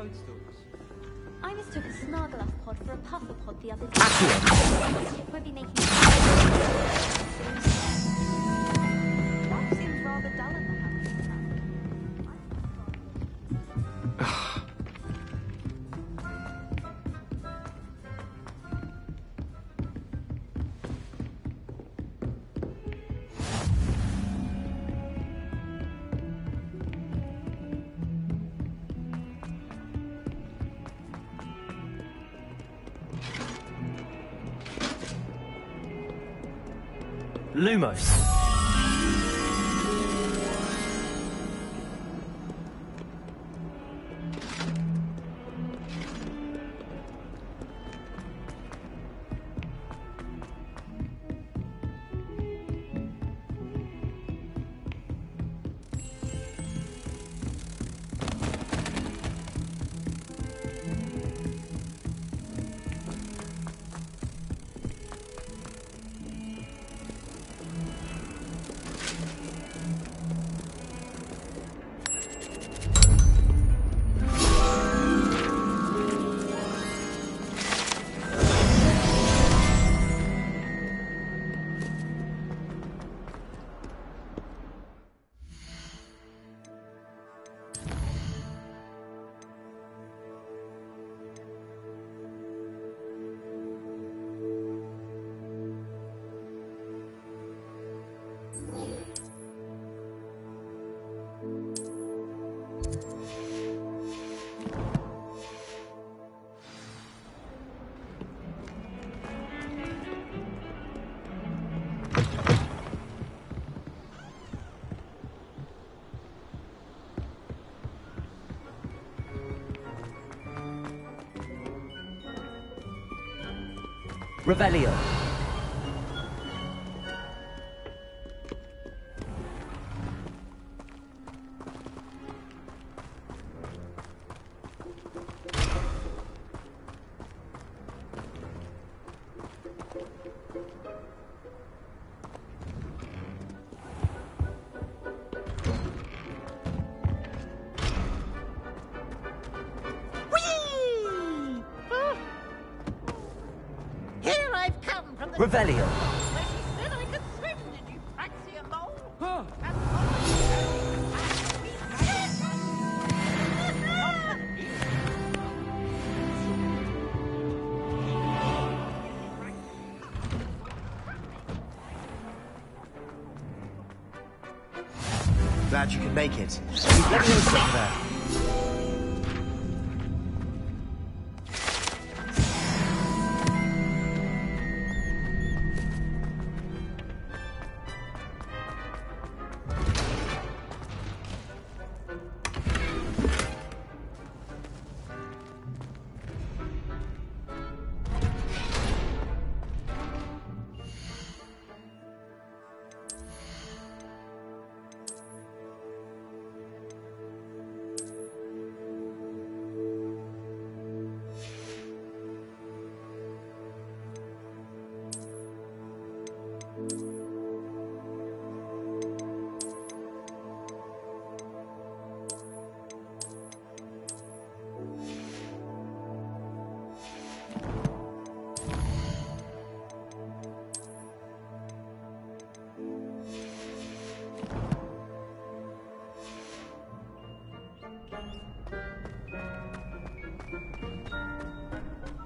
toadstools. I mistook a Snargaluff pod for a puffer pod the other day. Accio! We'll be making... Life seems rather dull in the house. Lumos. Revelio. Revelio. When she said I could swim, did you taxi along? Huh. Glad you could make it. Let me know something there.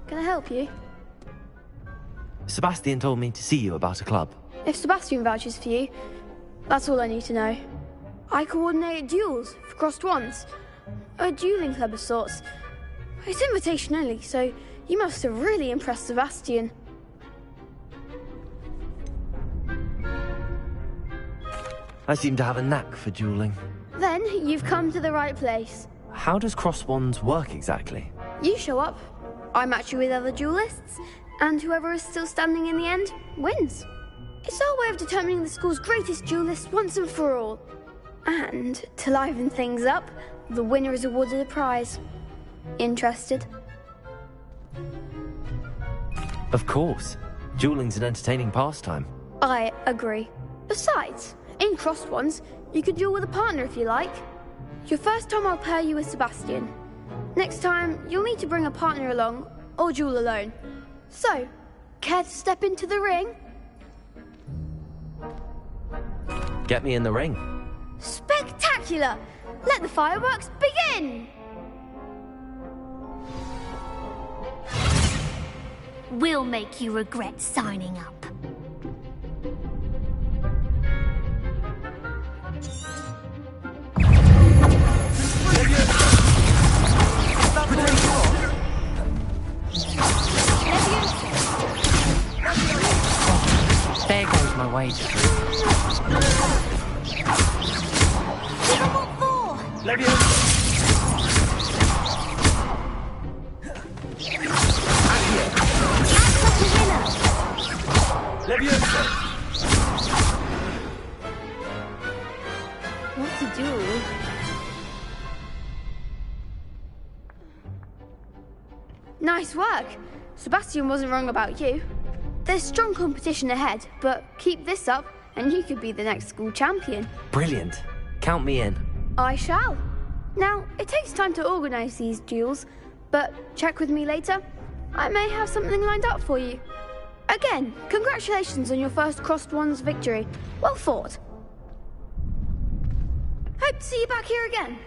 Can I help you? Sebastian told me to see you about a club. If Sebastian vouches for you, that's all I need to know. I coordinate duels for crossed wands. A dueling club of sorts. It's invitation only, so you must have really impressed Sebastian. I seem to have a knack for dueling. Then you've come to the right place. How does cross wands work exactly? You show up, I match you with other duelists, and whoever is still standing in the end wins. It's our way of determining the school's greatest duelist once and for all. And to liven things up, the winner is awarded a prize. Interested? Of course. Dueling's an entertaining pastime. I agree. Besides, in crossed ones, you could duel with a partner if you like. Your first time I'll pair you with Sebastian. Next time, you'll need to bring a partner along, or duel alone. So, care to step into the ring? Get me in the ring. Spectacular! Let the fireworks begin! We'll make you regret signing up. There goes my wage. What to do? Nice work. Sebastian wasn't wrong about you. There's strong competition ahead, but keep this up and you could be the next school champion. Brilliant. Count me in. I shall. Now, it takes time to organise these duels, but check with me later. I may have something lined up for you. Again, congratulations on your first Crossed Wands victory. Well fought. Hope to see you back here again.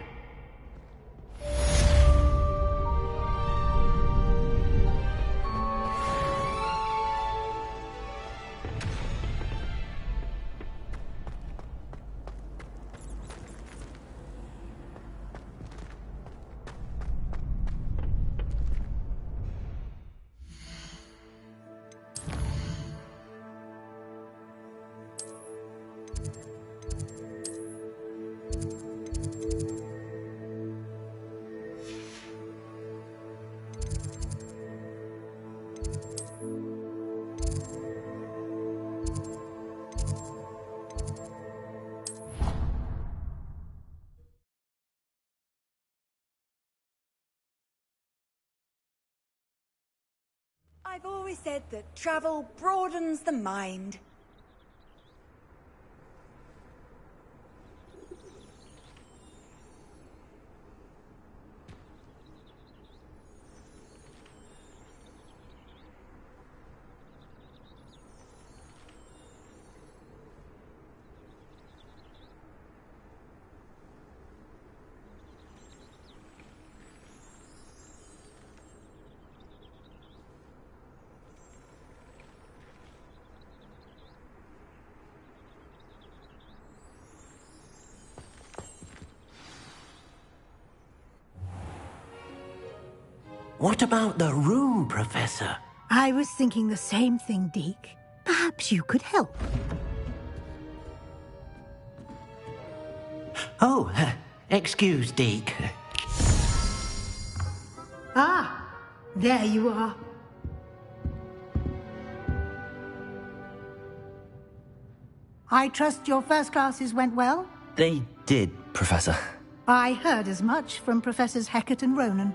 I've always said that travel broadens the mind. What about the room, Professor? I was thinking the same thing, Deke. Perhaps you could help. Oh, excuse, Deke. Ah, there you are. I trust your first classes went well? They did, Professor. I heard as much from Professors Hecat and Ronan.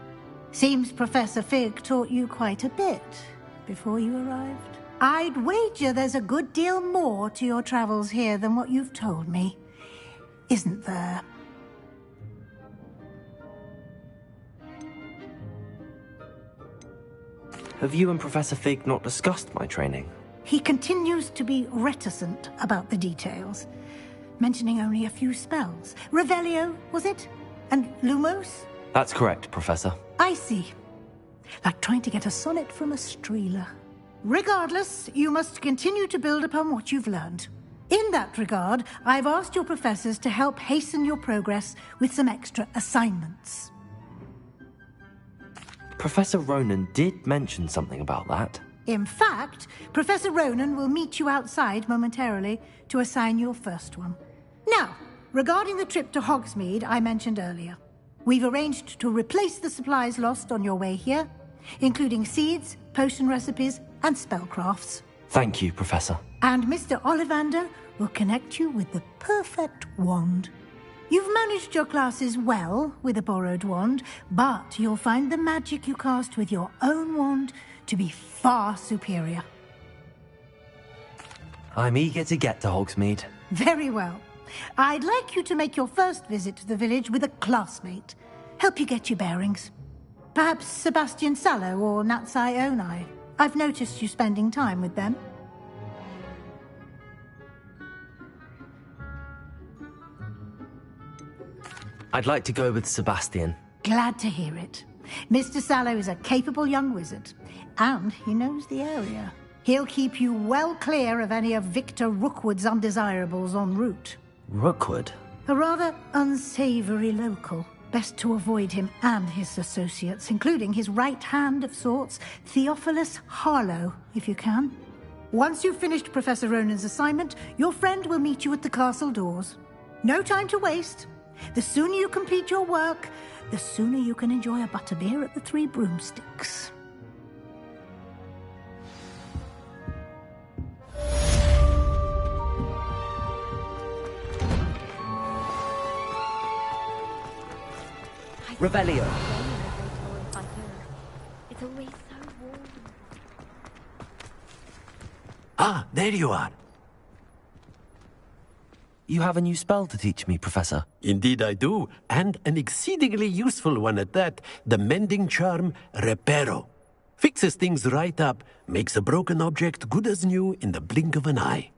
Seems Professor Fig taught you quite a bit before you arrived. I'd wager there's a good deal more to your travels here than what you've told me. Isn't there? Have you and Professor Fig not discussed my training? He continues to be reticent about the details, mentioning only a few spells. Revelio, was it? And Lumos? That's correct, Professor. I see. Like trying to get a sonnet from a streeler. Regardless, you must continue to build upon what you've learned. In that regard, I've asked your professors to help hasten your progress with some extra assignments. Professor Ronan did mention something about that. In fact, Professor Ronan will meet you outside momentarily to assign your first one. Now, regarding the trip to Hogsmeade I mentioned earlier, we've arranged to replace the supplies lost on your way here, including seeds, potion recipes, and spellcrafts. Thank you, Professor. And Mr. Ollivander will connect you with the perfect wand. You've managed your classes well with a borrowed wand, but you'll find the magic you cast with your own wand to be far superior. I'm eager to get to Hogsmeade. Very well. I'd like you to make your first visit to the village with a classmate. Help you get your bearings. Perhaps Sebastian Sallow or Natsai Onai. I've noticed you spending time with them. I'd like to go with Sebastian. Glad to hear it. Mr. Sallow is a capable young wizard, and he knows the area. He'll keep you well clear of any of Victor Rookwood's undesirables en route. Rookwood? A rather unsavory local. Best to avoid him and his associates, including his right hand of sorts, Theophilus Harlow, if you can. Once you've finished Professor Ronan's assignment, your friend will meet you at the castle doors. No time to waste. The sooner you complete your work, the sooner you can enjoy a butterbeer at the Three Broomsticks. Revelio. It's always so warm. Ah, there you are. You have a new spell to teach me, Professor. Indeed I do, and an exceedingly useful one at that. The mending charm, Reparo. Fixes things right up, makes a broken object good as new in the blink of an eye.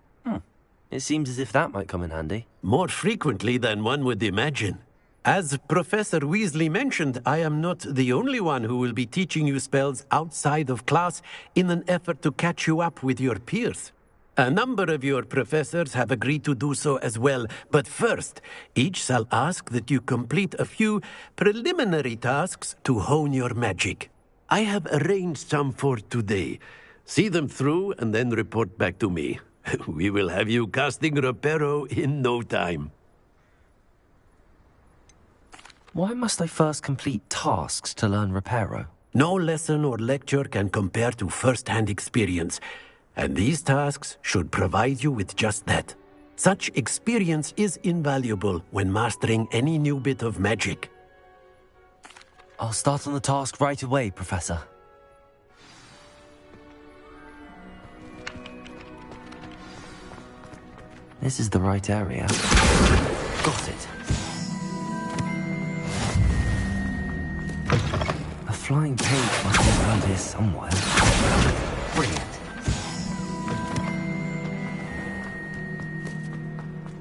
It seems as if that might come in handy. More frequently than one would imagine. As Professor Weasley mentioned, I am not the only one who will be teaching you spells outside of class in an effort to catch you up with your peers. A number of your professors have agreed to do so as well, but first, each shall ask that you complete a few preliminary tasks to hone your magic. I have arranged some for today. See them through and then report back to me. We will have you casting Reparo in no time. Why must I first complete tasks to learn Reparo? No lesson or lecture can compare to first-hand experience, and these tasks should provide you with just that. Such experience is invaluable when mastering any new bit of magic. I'll start on the task right away, Professor. This is the right area. Got it. A flying page must be around here somewhere. Brilliant.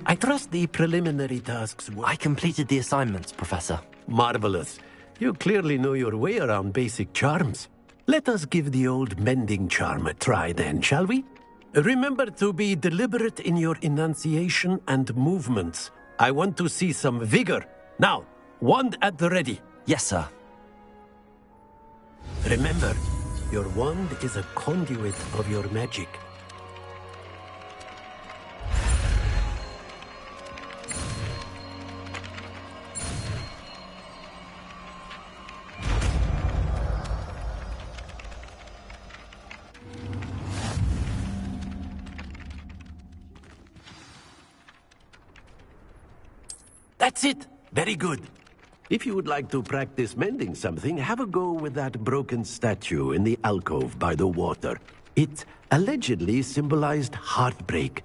I trust the preliminary tasks were... I completed the assignments, Professor. Marvelous. You clearly know your way around basic charms. Let us give the old mending charm a try then, shall we? Remember to be deliberate in your enunciation and movements. I want to see some vigor. Now, wand at the ready. Yes, sir. Remember, your wand is a conduit of your magic. That's it. Very good. If you would like to practice mending something, have a go with that broken statue in the alcove by the water. It allegedly symbolized heartbreak.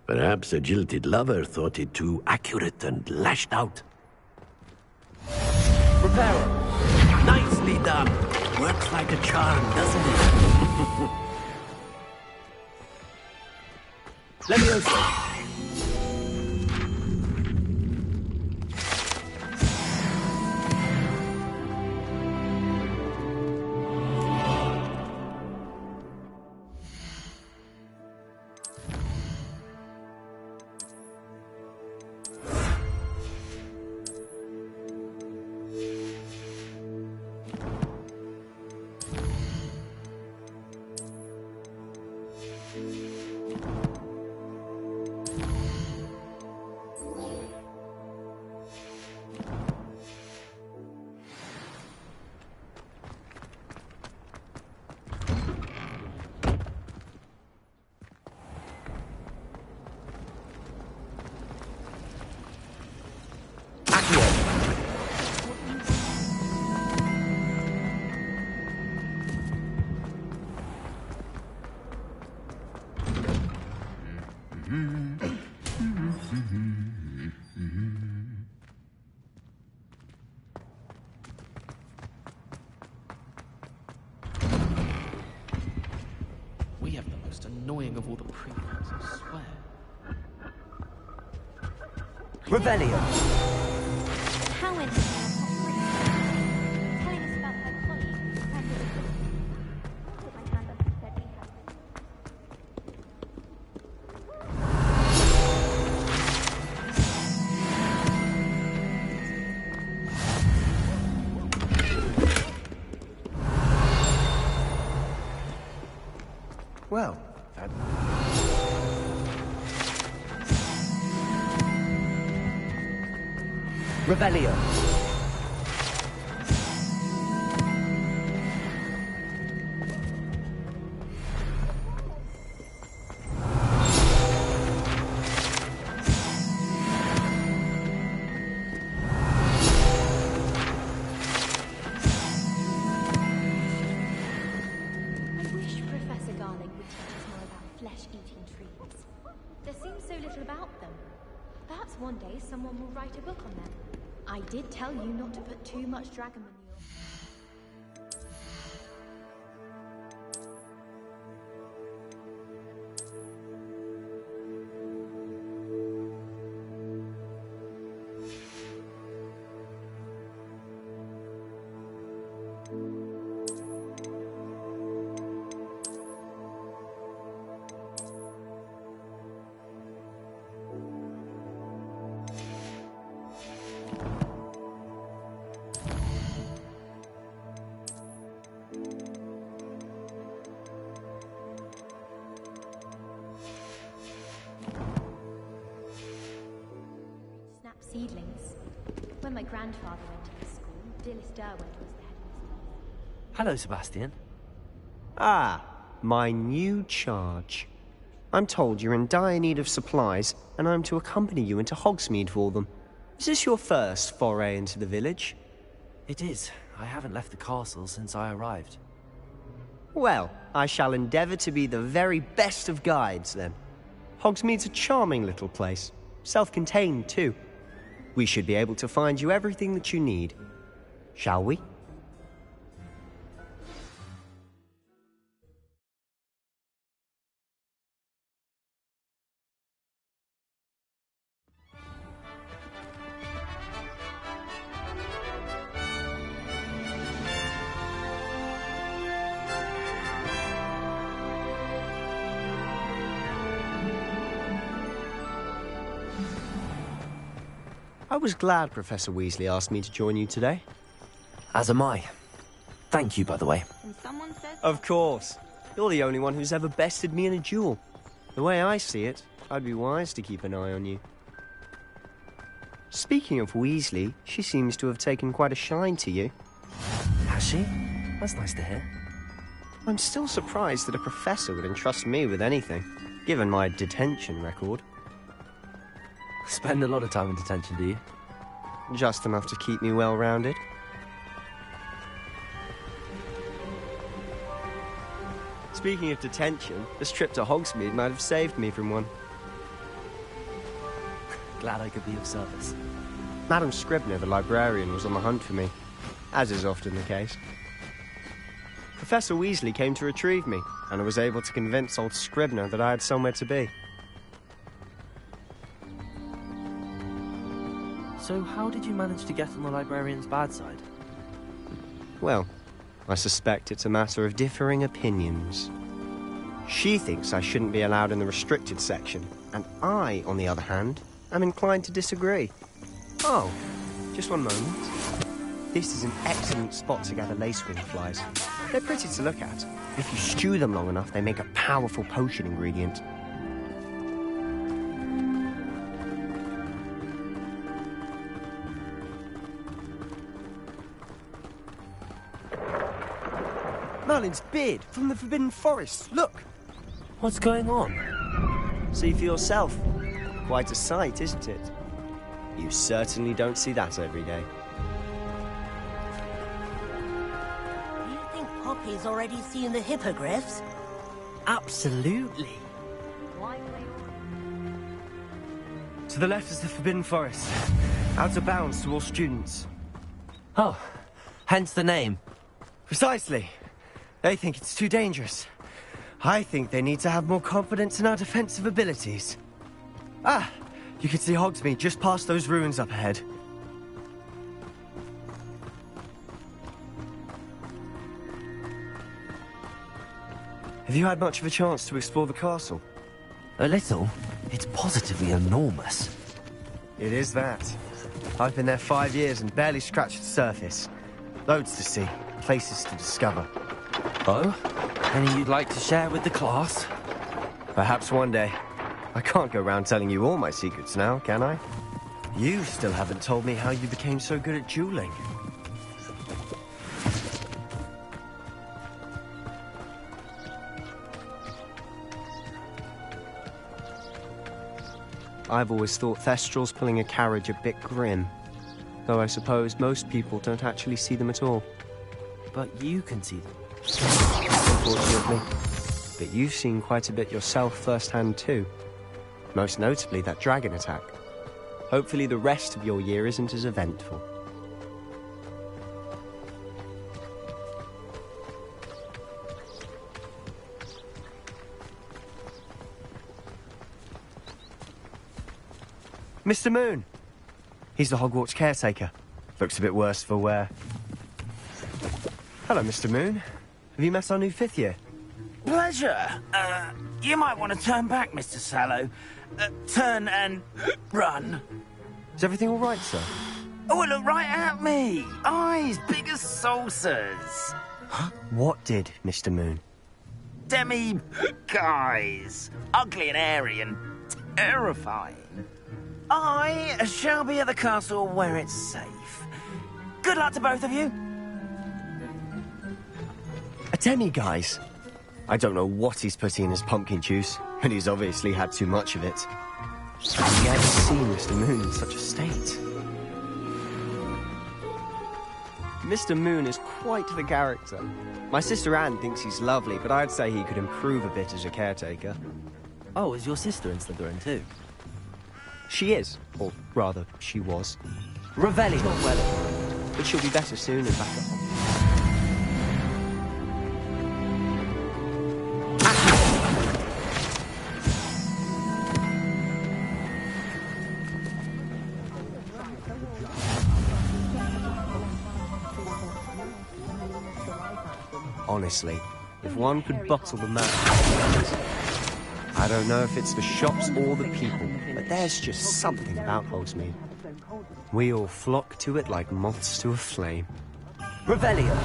Perhaps a jilted lover thought it too accurate and lashed out. Reparo. Nicely done. Works like a charm, doesn't it? Leviosa. the prefects, I swear. Revelio. How in telling us about her colleague, friend of the put my hand up and said we had Well, Revelio. I wish Professor Garlic would tell us more about flesh-eating trees. There seems so little about them. Perhaps one day someone will write a book on them. I did tell you not to put too much dragon manure. Snap seedlings. When my grandfather went to the school, Dillis Derwent was the headmaster. Hello, Sebastian. Ah, my new charge. I'm told you're in dire need of supplies, and I'm to accompany you into Hogsmeade for them. Is this your first foray into the village? It is. I haven't left the castle since I arrived. Well, I shall endeavour to be the very best of guides, then. Hogsmeade's a charming little place. Self-contained, too. We should be able to find you everything that you need. Shall we? I was glad Professor Weasley asked me to join you today. As am I. Thank you, by the way. And someone says... Of course. You're the only one who's ever bested me in a duel. The way I see it, I'd be wise to keep an eye on you. Speaking of Weasley, she seems to have taken quite a shine to you. Has she? That's nice to hear. I'm still surprised that a professor would entrust me with anything, given my detention record. Spend a lot of time in detention, do you? Just enough to keep me well-rounded. Speaking of detention, this trip to Hogsmeade might have saved me from one. Glad I could be of service. Madam Scribner, the librarian, was on the hunt for me, as is often the case. Professor Weasley came to retrieve me, and I was able to convince old Scribner that I had somewhere to be. So how did you manage to get on the librarian's bad side? Well, I suspect it's a matter of differing opinions. She thinks I shouldn't be allowed in the restricted section, and I, on the other hand, am inclined to disagree. Oh, just one moment. This is an excellent spot to gather lacewing flies. They're pretty to look at. If you stew them long enough, they make a powerful potion ingredient. Merlin's beard from the Forbidden Forest. Look! What's going on? See for yourself. Quite a sight, isn't it? You certainly don't see that every day. Do you think Poppy's already seen the hippogriffs? Absolutely. To the left is the Forbidden Forest. Out of bounds to all students. Oh, hence the name. Precisely. They think it's too dangerous. I think they need to have more confidence in our defensive abilities. Ah, you can see Hogsmeade just past those ruins up ahead. Have you had much of a chance to explore the castle? A little. It's positively enormous. It is that. I've been there 5 years and barely scratched the surface. Loads to see, places to discover. Oh? Any you'd like to share with the class? Perhaps one day. I can't go around telling you all my secrets now, can I? You still haven't told me how you became so good at dueling. I've always thought Thestrals pulling a carriage a bit grim. Though I suppose most people don't actually see them at all. But you can see them. Unfortunately. But you've seen quite a bit yourself firsthand too. Most notably that dragon attack. Hopefully the rest of your year isn't as eventful. Mr. Moon! He's the Hogwarts caretaker. Looks a bit worse for wear. Hello, Mr. Moon. Have you met our new 5th year? Pleasure. You might want to turn back, Mr. Sallow. Turn and run. Is everything all right, sir? Oh, look right at me. Eyes big as saucers. What did, Mr. Moon? Guys. Ugly and airy and terrifying. I shall be at the castle where it's safe. Good luck to both of you. A demi-guise? I don't know what he's putting in his pumpkin juice, but he's obviously had too much of it. I've never seen Mr. Moon in such a state. Mr. Moon is quite the character. My sister Anne thinks he's lovely, but I'd say he could improve a bit as a caretaker. Oh, is your sister in Slytherin too? She is, or rather, she was. Revelio. Not well, but she'll be better soon and back at home. Honestly, if one could bottle the magic, I don't know if it's the shops or the people, but there's just something about Hogsmeade. We all flock to it like moths to a flame. Revelio.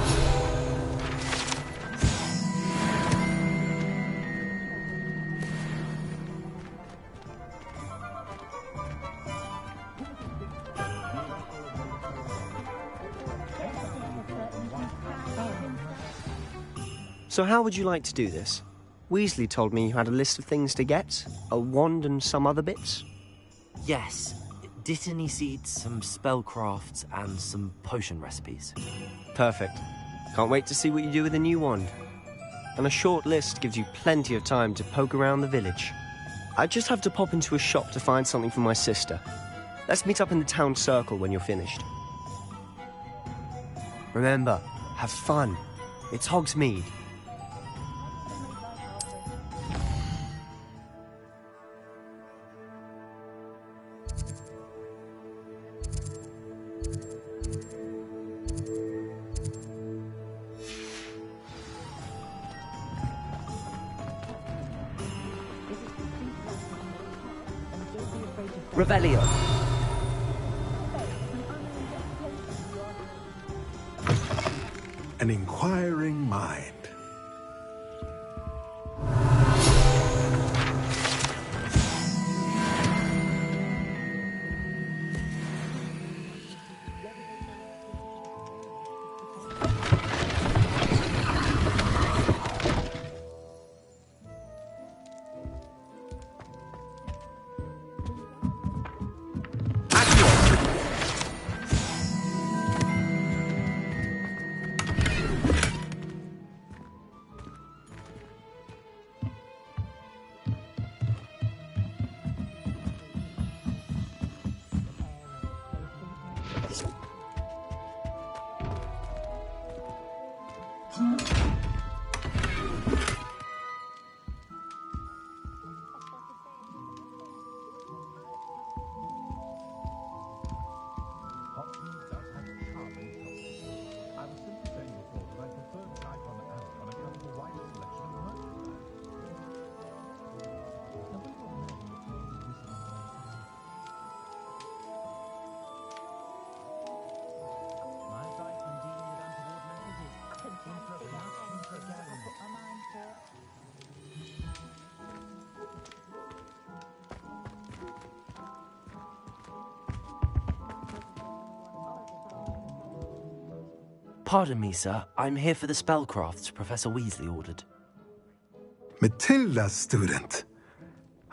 So how would you like to do this? Weasley told me you had a list of things to get, a wand and some other bits. Yes. Dittany seeds, some spellcrafts, and some potion recipes. Perfect. Can't wait to see what you do with the new wand. And a short list gives you plenty of time to poke around the village. I just have to pop into a shop to find something for my sister. Let's meet up in the town circle when you're finished. Remember, have fun. It's Hogsmeade. Revelio. An inquiring mind. Pardon me, sir. I'm here for the spellcrafts Professor Weasley ordered. Matilda, student.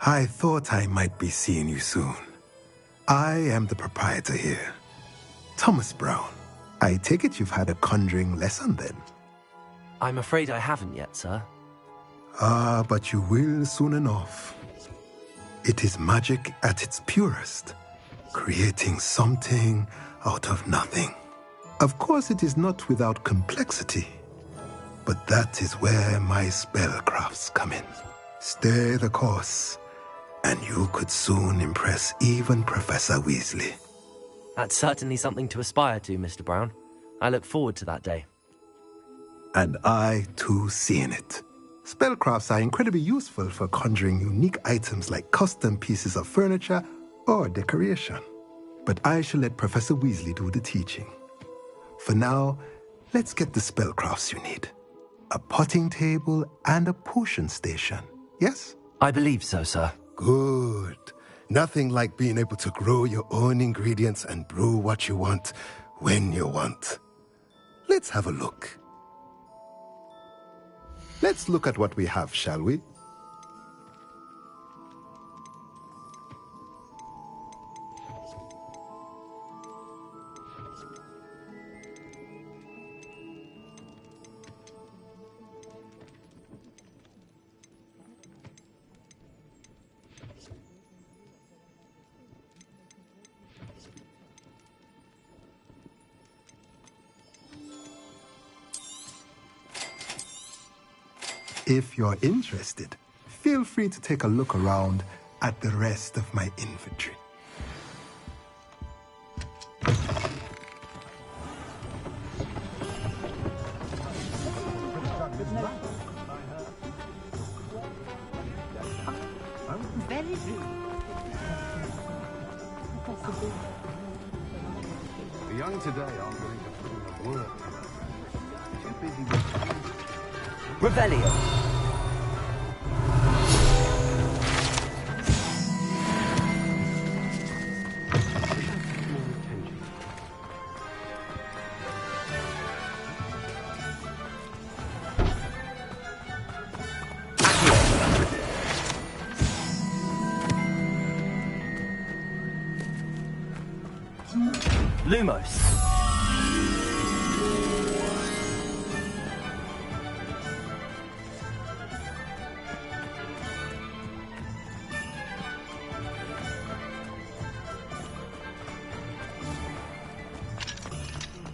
I thought I might be seeing you soon. I am the proprietor here, Thomas Brown. I take it you've had a conjuring lesson then? I'm afraid I haven't yet, sir. Ah, but you will soon enough. It is magic at its purest, creating something out of nothing. Of course, it is not without complexity, but that is where my spellcrafts come in. Stay the course, and you could soon impress even Professor Weasley. That's certainly something to aspire to, Mr. Brown. I look forward to that day. And I, too, seeing it. Spellcrafts are incredibly useful for conjuring unique items like custom pieces of furniture or decoration. But I shall let Professor Weasley do the teaching. For now, let's get the spellcrafts you need. A potting table and a potion station, yes? I believe so, sir. Good. Nothing like being able to grow your own ingredients and brew what you want, when you want. Let's have a look. Let's look at what we have, shall we? If you're interested, feel free to take a look around at the rest of my inventory. Very rude. The young today aren't going to put in a word. Too busy with Revelio. Lumos.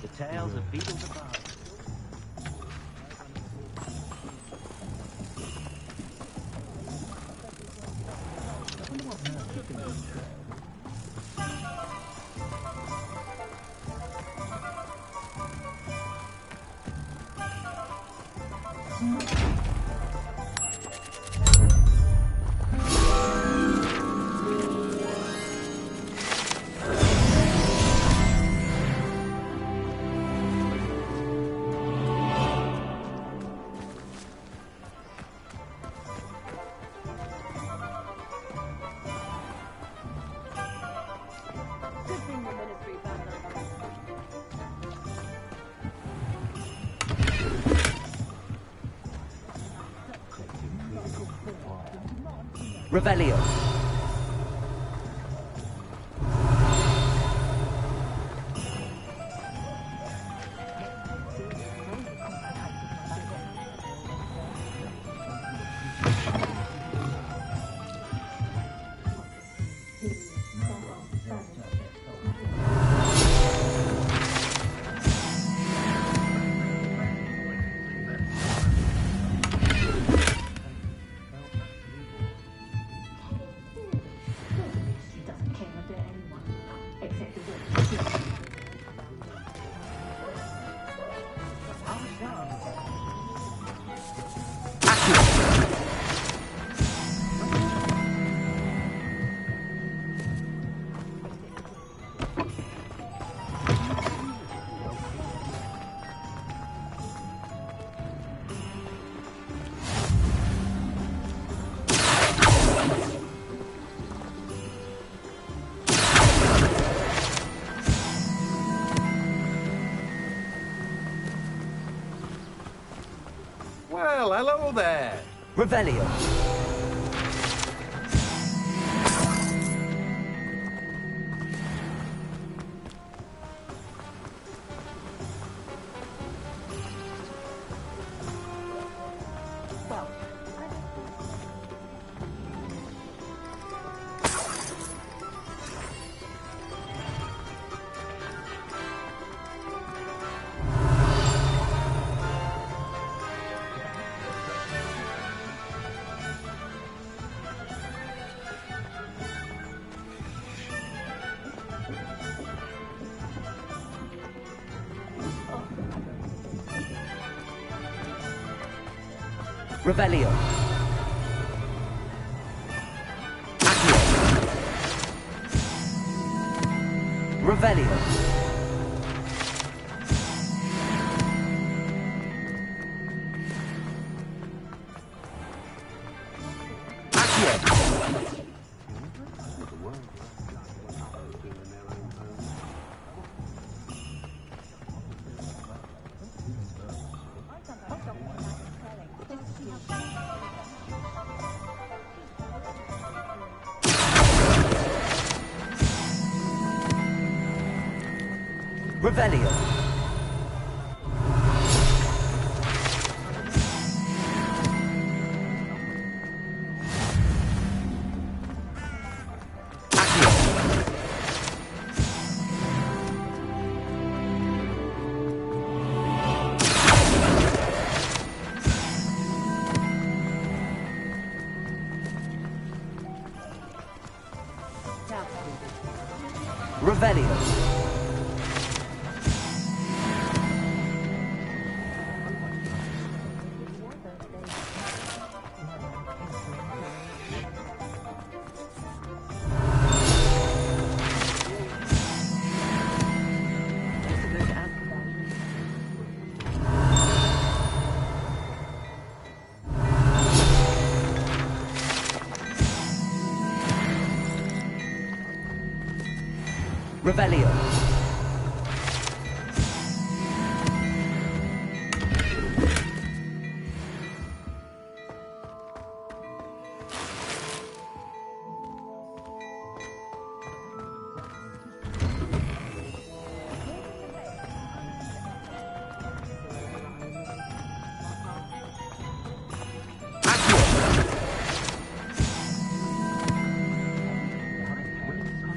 The tales of Beetles above. Revelio. hello there. Revelio. Revelio. Accio. Revelio. Accio. Revelio. Accio. Revelio. Revelio.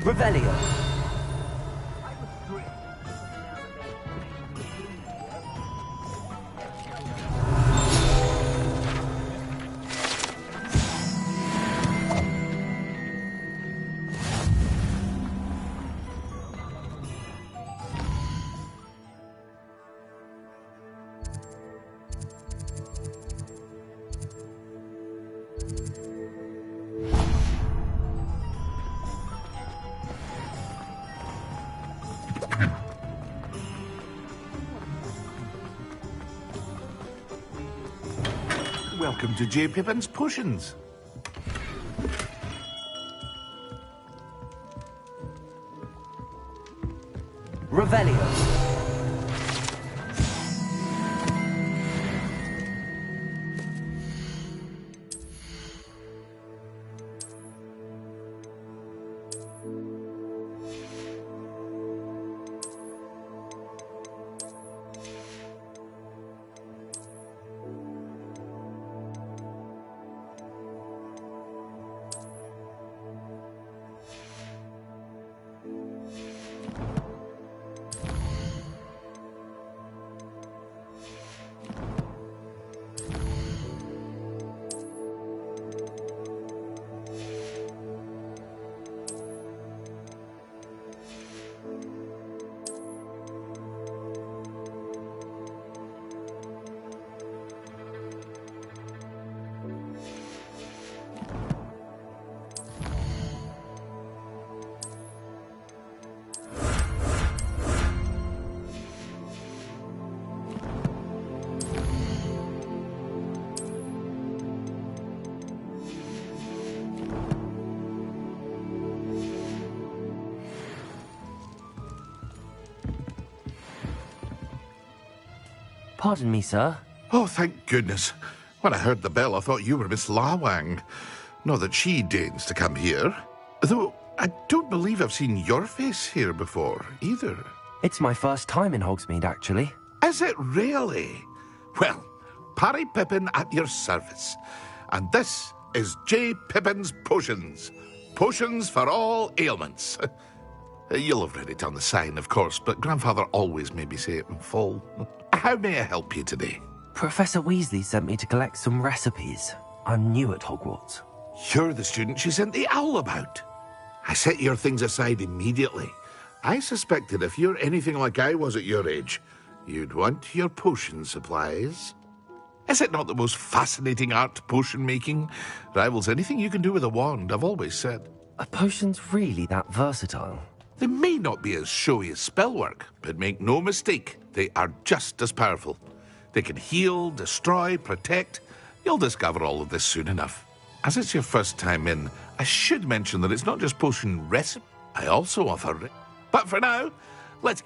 Revelio. Welcome to J. Pippin's Potions. Revelio. Pardon me, sir. Oh, thank goodness. When I heard the bell, I thought you were Miss Lawang. Not that she deigns to come here. Though I don't believe I've seen your face here before, either. It's my first time in Hogsmeade, actually. Is it really? Well, Parry Pippin at your service. And this is J. Pippin's Potions. Potions for all ailments. You'll have read it on the sign, of course, but Grandfather always made me say it in full. How may I help you today? Professor Weasley sent me to collect some recipes. I'm new at Hogwarts. You're the student she sent the owl about. I set your things aside immediately. I suspected if you're anything like I was at your age, you'd want your potion supplies. Is it not the most fascinating art, potion making? Rivals anything you can do with a wand, I've always said. Are potions really that versatile? They may not be as showy as spellwork, but make no mistake, they are just as powerful. They can heal, destroy, protect. You'll discover all of this soon enough. As it's your first time in, I should mention that it's not just potion recipe. I also offer... But for now, let's...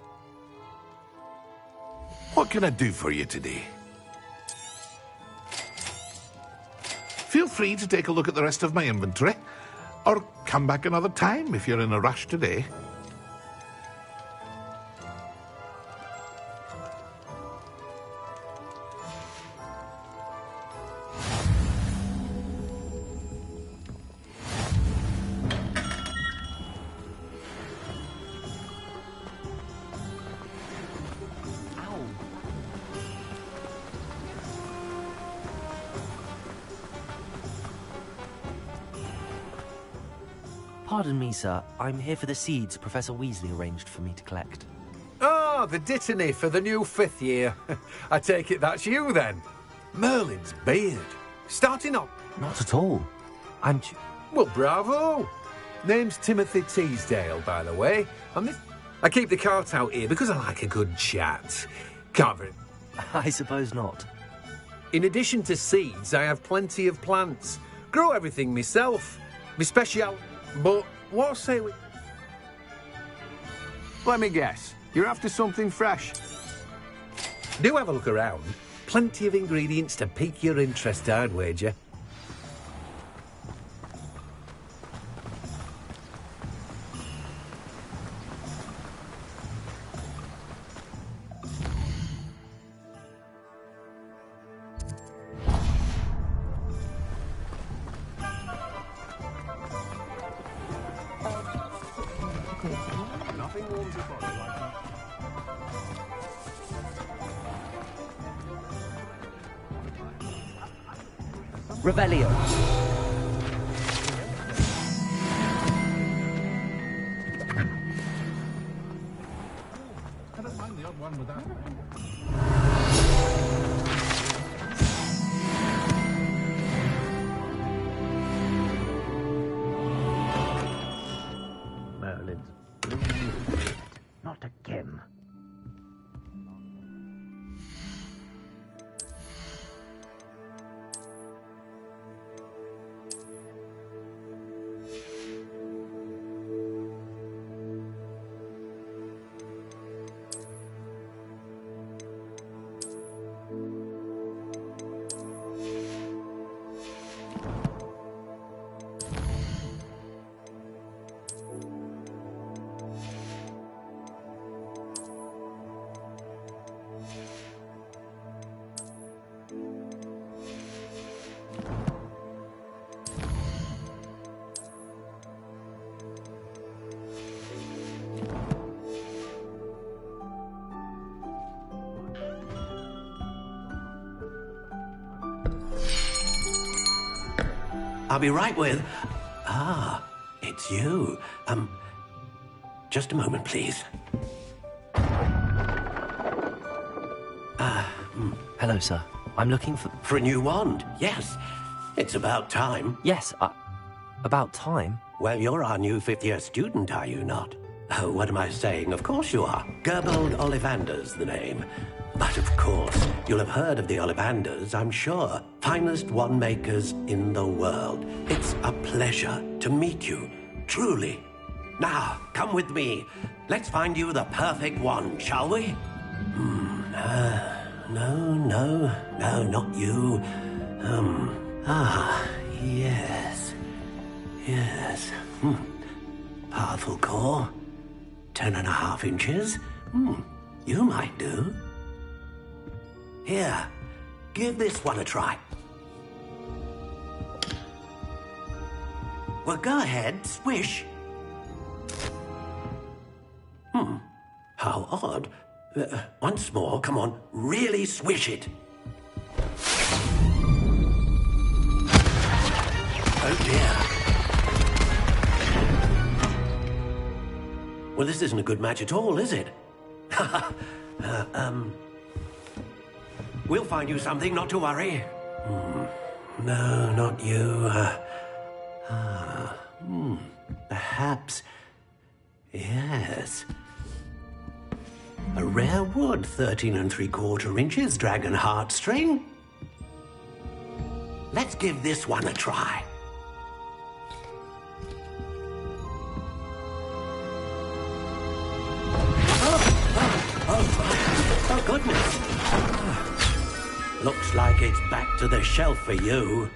What can I do for you today? Feel free to take a look at the rest of my inventory, or come back another time if you're in a rush today. Pardon me, sir. I'm here for the seeds Professor Weasley arranged for me to collect. Ah, the dittany for the new 5th year. I take it that's you, then. Merlin's beard. Starting up. Not at all. I'm... Well, bravo. Name's Timothy Teasdale, by the way. I keep the cart out here because I like a good chat. Can't very... I suppose not. In addition to seeds, I have plenty of plants. Grow everything myself. My special... But what say we... Let me guess. You're after something fresh. Do have a look around. Plenty of ingredients to pique your interest, I'd wager. Revelio. I don't mind the odd one with that. Merlin's. Not again. I'll be right with... Ah, it's you. Just a moment, please. Hello, sir. I'm looking for... For a new wand, yes. It's about time. Yes, about time? Well, you're our new 5th-year student, are you not? Oh, what am I saying? Of course you are. Gerbold Ollivander's the name. But of course, you'll have heard of the Ollivanders, I'm sure. Finest wand makers in the world. It's a pleasure to meet you, truly. Now, come with me. Let's find you the perfect wand, shall we? No, not you. Yes. Yes. Powerful core. 10.5 inches. You might do. Here, give this one a try. Well, go ahead, swish. How odd. Once more, come on, really swish it. Oh dear. Well, this isn't a good match at all, is it? We'll find you something, not to worry. No, not you. Perhaps. Yes. A rare wood, 13 3/4 inches, dragon heartstring. Let's give this one a try. Oh, goodness. Looks like it's back to the shelf for you.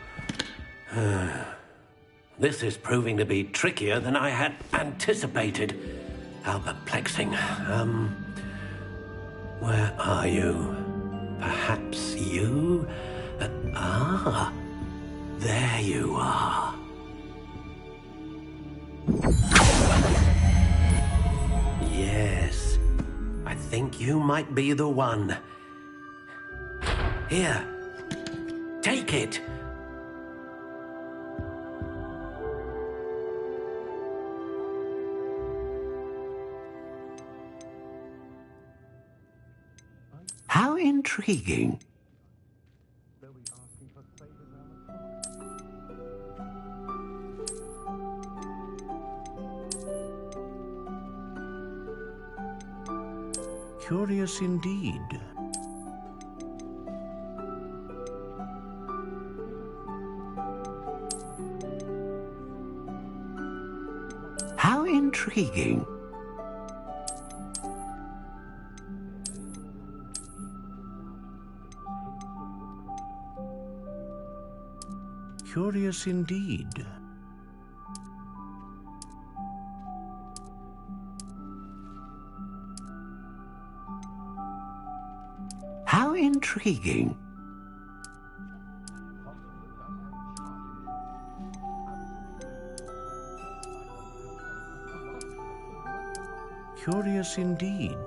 This is proving to be trickier than I had anticipated. How perplexing. Where are you? Perhaps you? There you are. Yes, I think you might be the one. Here, take it. How intriguing. Curious indeed. How intriguing. Curious indeed. How intriguing. Curious indeed.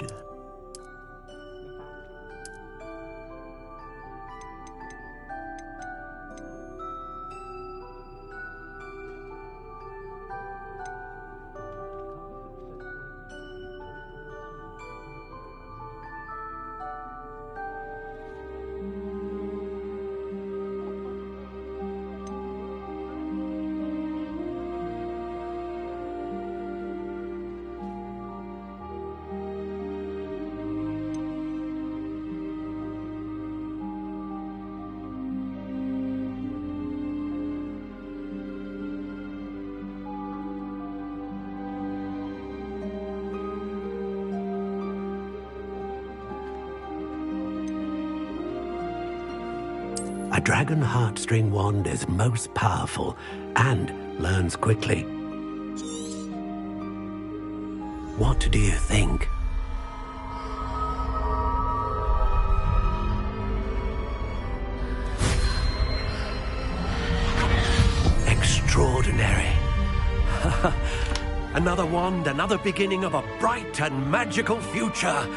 A dragon heartstring wand is most powerful and learns quickly. What do you think? Extraordinary. Another wand, another beginning of a bright and magical future.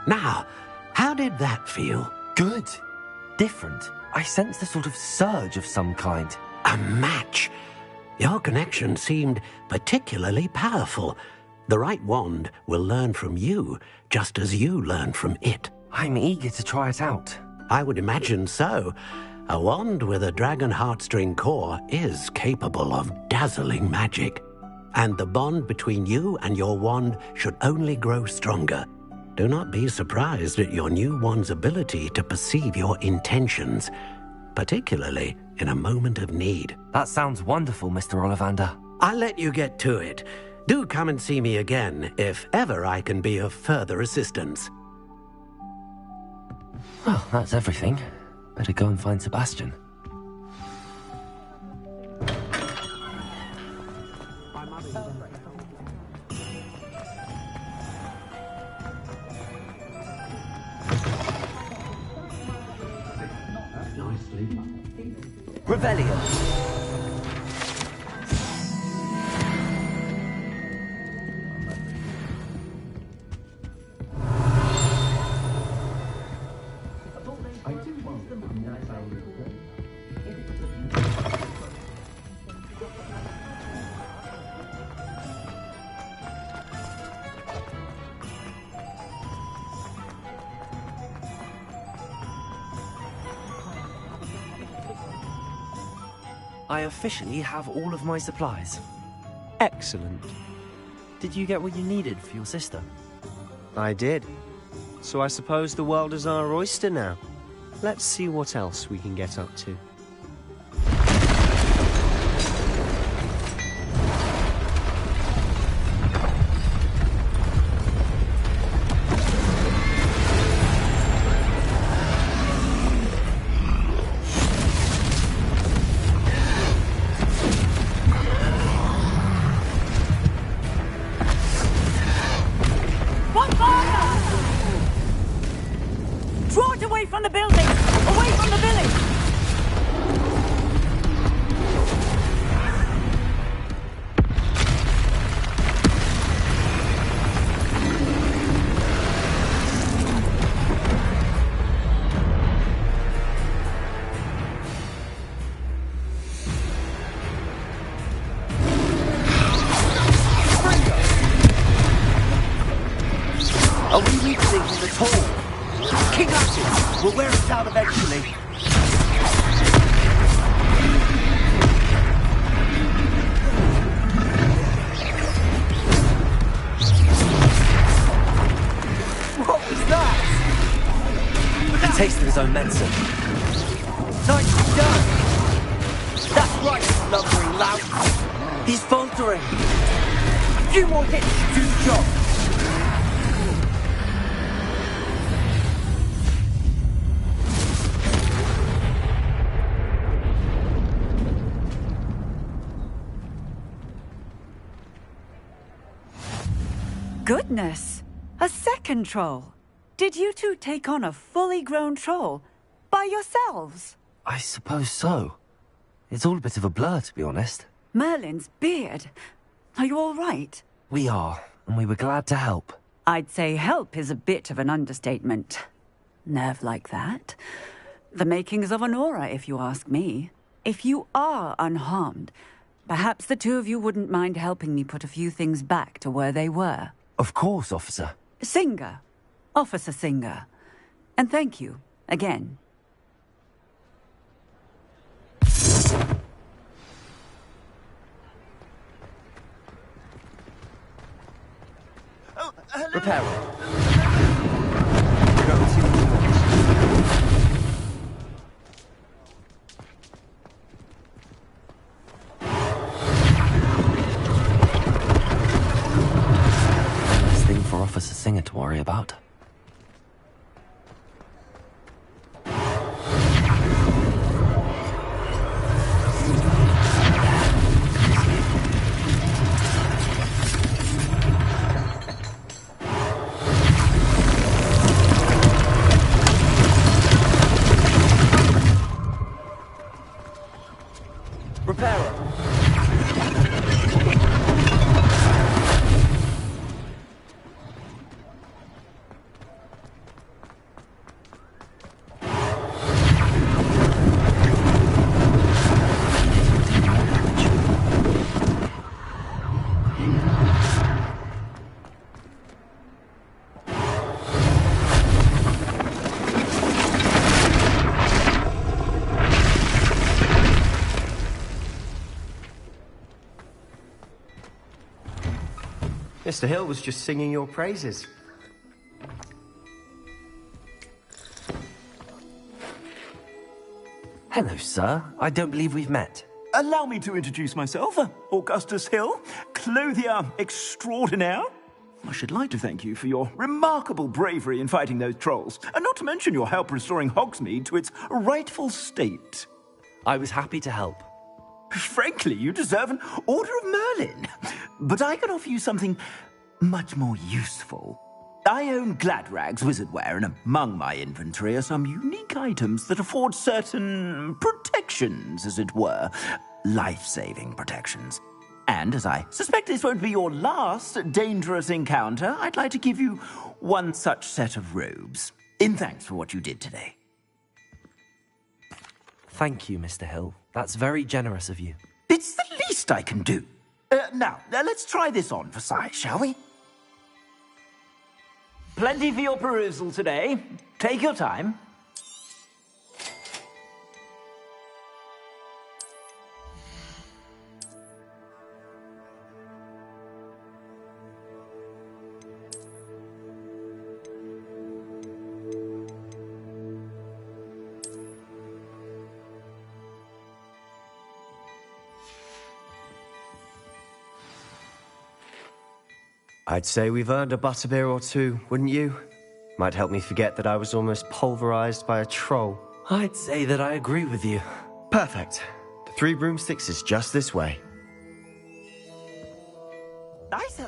Now, how did that feel? Good. Different. I sensed a sort of surge of some kind. A match. Your connection seemed particularly powerful. The right wand will learn from you, just as you learn from it. I'm eager to try it out. I would imagine so. A wand with a dragon heartstring core is capable of dazzling magic. And the bond between you and your wand should only grow stronger. Do not be surprised at your new wand's ability to perceive your intentions, particularly in a moment of need. That sounds wonderful, Mr. Ollivander. I'll let you get to it. Do come and see me again if ever I can be of further assistance. Well, that's everything. Better go and find Sebastian. Revelio. I officially have all of my supplies. Excellent. Did you get what you needed for your sister? I did. So I suppose the world is our oyster now. Let's see what else we can get up to. Are we reaching the toll? King Acid will wear us down eventually. What was that? He tasted his own medicine. Nicely done. That's right, lumbering lout. He's faltering. A few more hits to do the job. Goodness! A second troll! Did you two take on a fully grown troll? By yourselves? I suppose so. It's all a bit of a blur, to be honest. Merlin's beard. Are you all right? We are, and we were glad to help. I'd say help is a bit of an understatement. Nerve like that. The makings of an aura, if you ask me. If you are unharmed, perhaps the two of you wouldn't mind helping me put a few things back to where they were. Of course, officer. Singer. Officer Singer. And thank you, again. Repair it. Less thing for Officer Singer to worry about. Mr. Hill was just singing your praises. Hello, sir. I don't believe we've met. Allow me to introduce myself, Augustus Hill, clothier extraordinaire. I should like to thank you for your remarkable bravery in fighting those trolls, and not to mention your help restoring Hogsmeade to its rightful state. I was happy to help. Frankly, you deserve an Order of Merlin. But I can offer you something much more useful. I own Gladrag's wizardware, and among my inventory are some unique items that afford certain protections, as it were. Life-saving protections. And as I suspect this won't be your last dangerous encounter, I'd like to give you one such set of robes, in thanks for what you did today. Thank you, Mr. Hill. That's very generous of you. It's the least I can do. Now, let's try this on for size, shall we? Plenty for your perusal today. Take your time. I'd say we've earned a butterbeer or two, wouldn't you? Might help me forget that I was almost pulverized by a troll. I'd say that I agree with you. Perfect. The 3 broomsticks is just this way. Nice.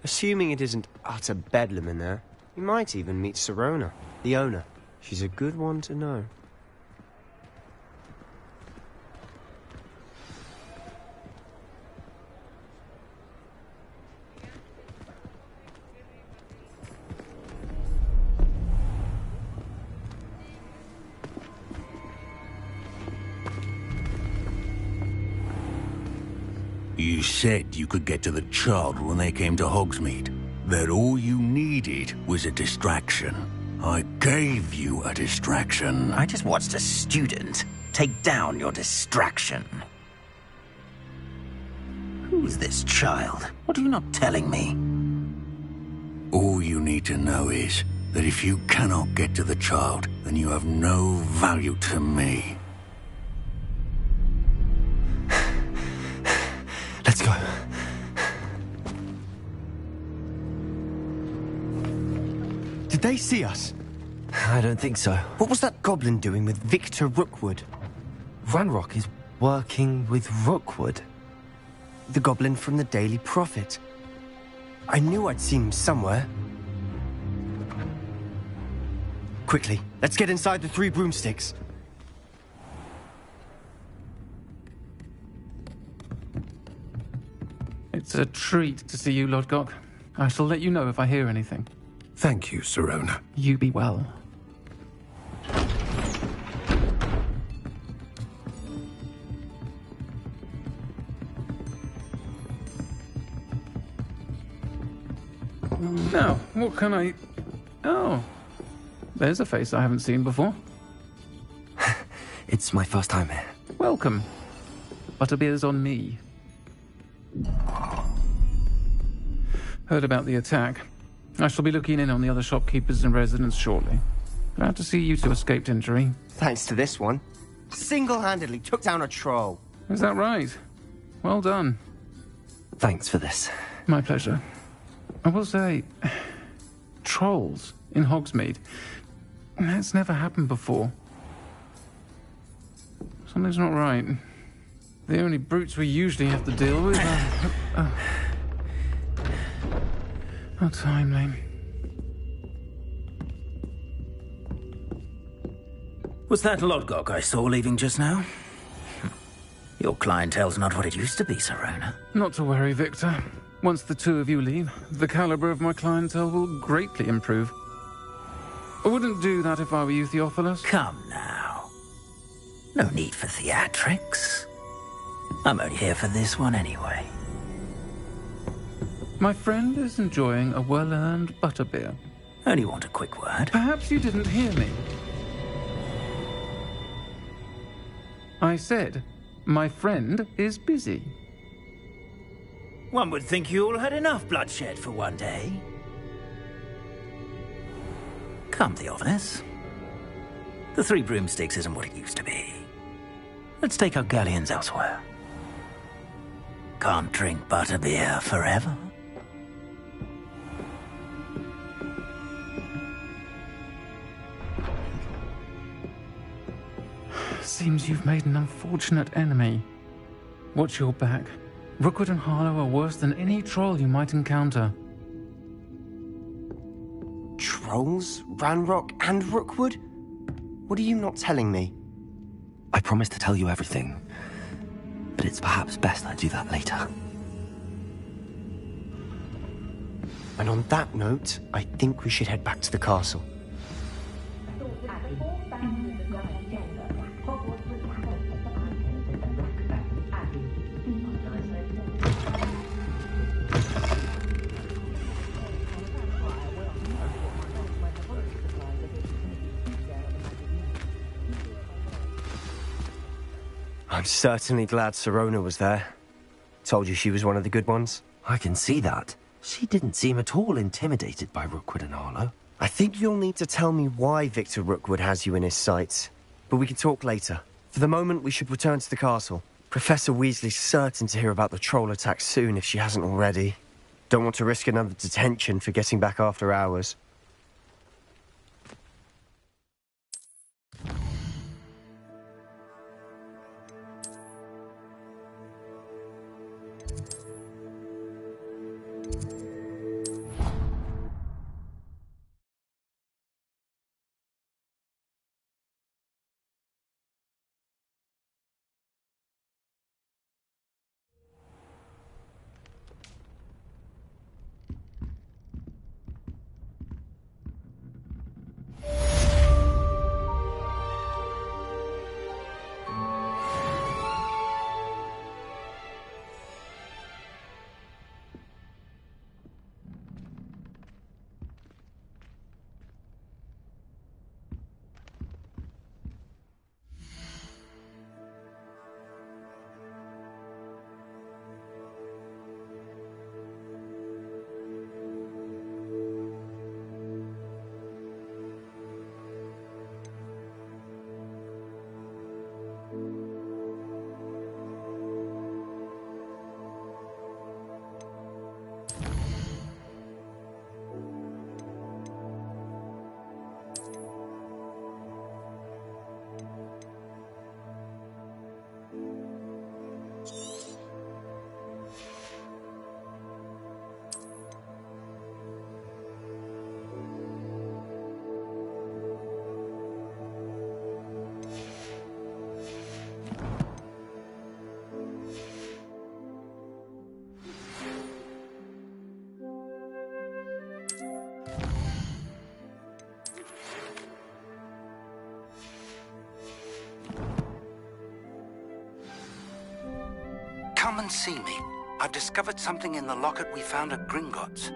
Assuming it isn't utter bedlam in there, you might even meet Sirona, the owner. She's a good one to know. You said you could get to the child when they came to Hogsmeade. That all you needed was a distraction. I gave you a distraction. I just watched a student take down your distraction. Who's this child? What are you not telling me? All you need to know is that if you cannot get to the child, then you have no value to me. Let's go. Did they see us? I don't think so. What was that goblin doing with Victor Rookwood? Ranrock is working with Rookwood. The goblin from the Daily Prophet. I knew I'd seen him somewhere. Quickly, let's get inside the 3 broomsticks. It's a treat to see you, Lodgok. I shall let you know if I hear anything. Thank you, Sirona. You be well. Now, what can I... Oh, there's a face I haven't seen before. It's my first time here. Welcome. Butterbeer's on me. Heard about the attack. I shall be looking in on the other shopkeepers and residents shortly. Glad to see you two escaped injury. Thanks to this one. Single-handedly took down a troll. Is that right? Well done. Thanks for this. My pleasure. I will say, trolls in Hogsmeade. That's never happened before. Something's not right. The only brutes we usually have to deal with are... How timely. Was that Lodgok I saw leaving just now? Your clientele's not what it used to be, Sirona. Not to worry, Victor. Once the two of you leave, the caliber of my clientele will greatly improve. I wouldn't do that if I were you, Theophilus. Come now. No need for theatrics. I'm only here for this one anyway. My friend is enjoying a well-earned butterbeer. Only want a quick word. Perhaps you didn't hear me. I said, my friend is busy. One would think you all had enough bloodshed for one day. Come, Theophilus. The Three Broomsticks isn't what it used to be. Let's take our galleons elsewhere. Can't drink butterbeer forever. Seems you've made an unfortunate enemy. Watch your back. Rookwood and Harlow are worse than any troll you might encounter. Trolls? Ranrock and Rookwood? What are you not telling me? I promised to tell you everything, but it's perhaps best I do that later. And on that note, I think we should head back to the castle. I'm certainly glad Sirona was there. Told you she was one of the good ones. I can see that. She didn't seem at all intimidated by Rookwood and Harlow. I think you'll need to tell me why Victor Rookwood has you in his sights. But we can talk later. For the moment, we should return to the castle. Professor Weasley's certain to hear about the troll attack soon if she hasn't already. Don't want to risk another detention for getting back after hours. Come and see me. I've discovered something in the locket we found at Gringotts.